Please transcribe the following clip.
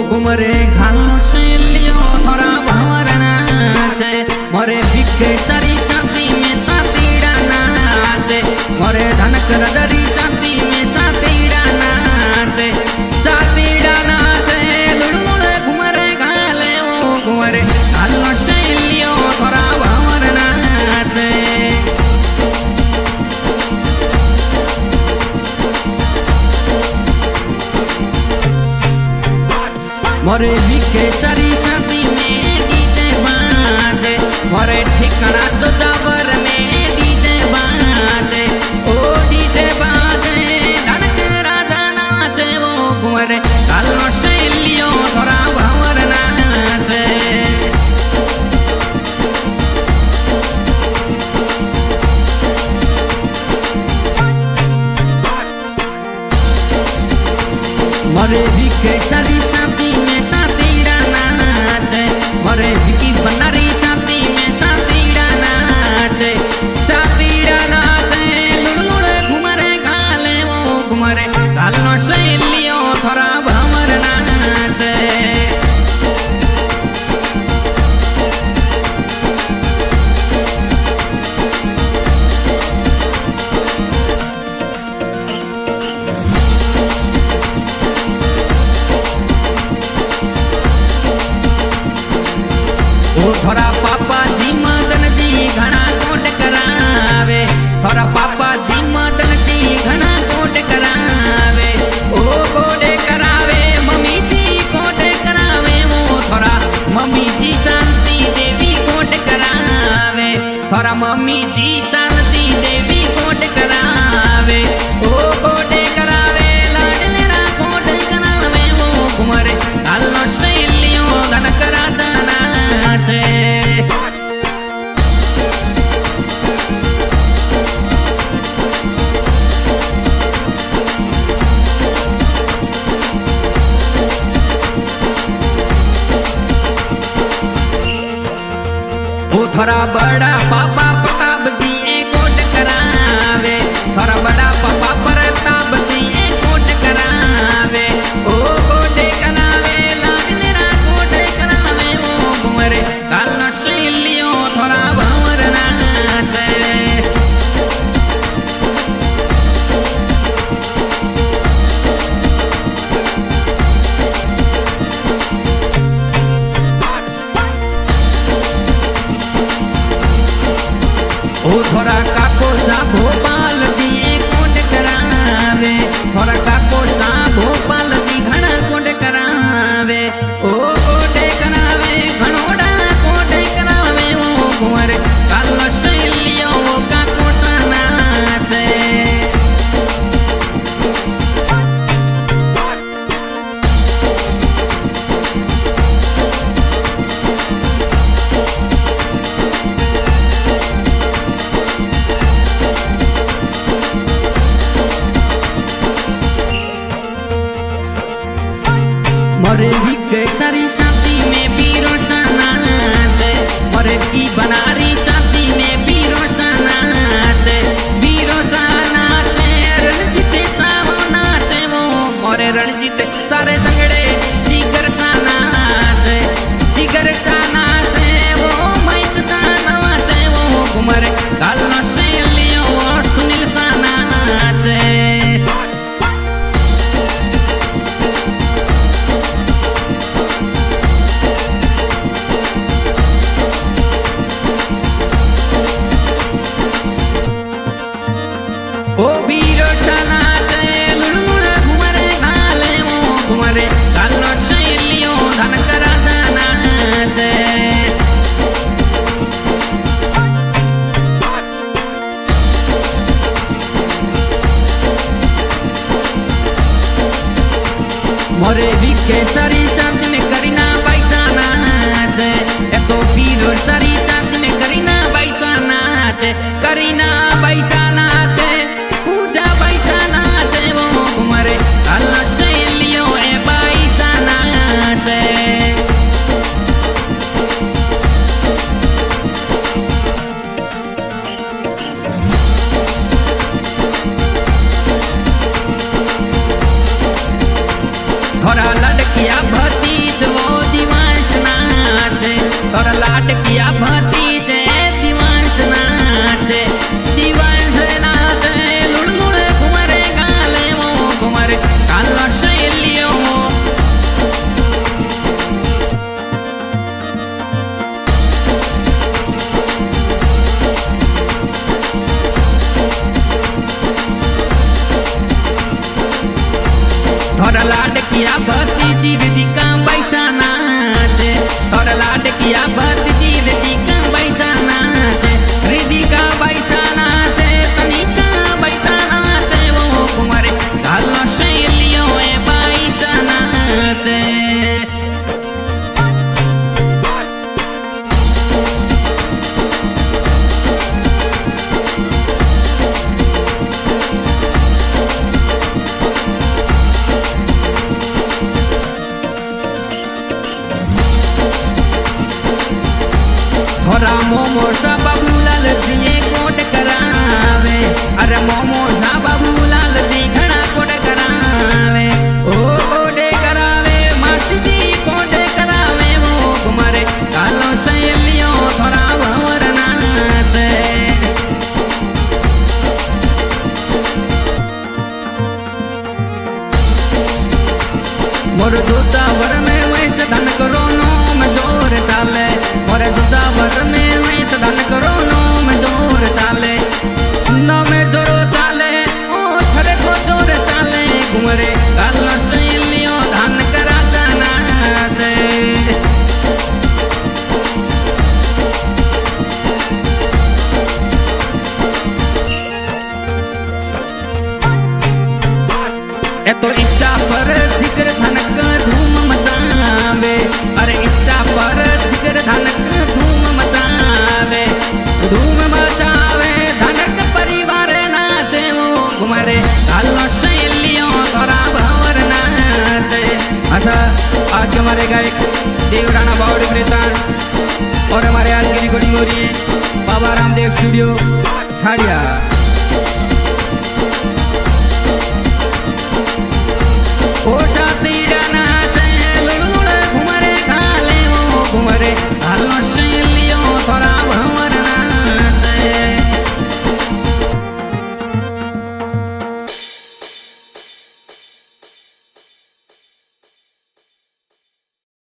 घुमरे घालो से लियो थोड़ा भंवर नाचे मोरे भिखे सारी शादी में सातीड़ा नाचे मोरे धनक रदरी शादी में सातीड़ा नाचे लुड़मुड़ घुमरे घाले वो घुमरे घालो से लियो थोड़ा भंवर नाचे मोरे भिखे सारी शादी में डीजे बाजे मोरे ठिकाना तो जावर में डीजे बाजे ओ डीजे बाजे धनक राजा नाचे वो घुमरे कालो से लियो थोड़ा भंवर नाचे मोरे भिखे सारी शादी में सातीड़ा नाचे मोरे भिकी बनारी शादी में सातीड़ा नाचे लुड़मुड़ घुमरे घाले वो घुमरे घालो से लियो थोड़ा भंवर नाचे थोड़ा पापा जी मदन जी घना कोट करावे थोड़ा पापा जी मदन जी घना कोट करावे ओ कोटे करावे मम्मी जी कोटे करावे वो थोड़ा मम्मी जी शांति देवी कोट करावे थोड़ा मम्मी जी शांति देवी कोट करावे ओ कोटे करावे लाडलेरा कोट करावे वो घुमरे कालो से लियो धनक राजा नाचे वो थोड़ा बड़ा पापा प्रताप जी कोट करावे थोड़ा बड़ा पापा प्रताप जी कोट करावे ओ कोटे करावे लाडलेरा कोटे करावे वो घुमरे कालो से लियो थोड़ा भंवर नाचे ओ थोड़ा काको सा भोपाल जी कोट करावे थोड़ा काको सा भोपाल जी घना कोट करावे ओ कोटे करावे घनोड़ा कोटे करावे वो घुमरे कालो से लियो वो काको सा नाचे मोरे भिखे सारी शादी में बीरो नाचे मोरे की बनारी शादी में बीरो नाचे रणजीत सावो नाचे वो मोरे रणजीत सारे संगड़े जिगर सा नाचे वो महिष सा नाचे वो घुमरे कालो से लियो वो सुनील सा नाचे ओ बीरो नाचे लुड़मुड़ घुमरे घाले वो घुमरे कालो से लियो धनक राजा नाचे मोरे भिखे सारी शादी में करीना पैसा नाचे एक तो बीरो सारी शादी में करीना पैसा नाचे करीना पैसा नाचे पूजा पैसा नाचे वो घुमरे कालो से लियो ए पैसा नाचे और लाड किया भतीजे दिवांश नाचे लुड़ घुमरे गाले वो घुमरे कालो शैलियो और लाड किया भतीजी दीदी का पैसा नाचे और लाड किया भतीजी दीदी का पैसा नाचे रिदी का पैसा नाचे तनी का पैसा नाचे वो कुमारे कालो शैलियों ए पैसा नाचे मोमो सा बाबूलाल जी कोट करावे अरे मोमो सा बाबूलाल जी घना कोट करावे ओ कोटे करावे मासी जी कोटे करावे वो कुमारे कालो सहेलियों थोड़ा भंवर नाचे मोर दूता वर में वैसे धन करो नो में जोर चाले मोर दूता वर में धन करो नो में जोर चाले नो में जोर चाले ओ थरे को जोर चाले घुमरे कालो सहेलियों धन करा नाचे ए तो इंस्टा पर जिक्र धनक धूम मचावे अरे इंस्टा पर जिक्र धनक धूम मचावे धनक परिवार नाचे वो घुमरे कालो शैलियों थोड़ा भंवर नाचे। अच्छा आज के हमारे गायक देव राणा बावड़ी प्रेतान और हमारे आज की रिकॉर्डिंग हो रही है बाबा रामदेव स्टूडियो ठाड़िया। ओ साथी नाचे लुड़ घुमरे खाले वो घुमरे कालो शैलियों थोड़ा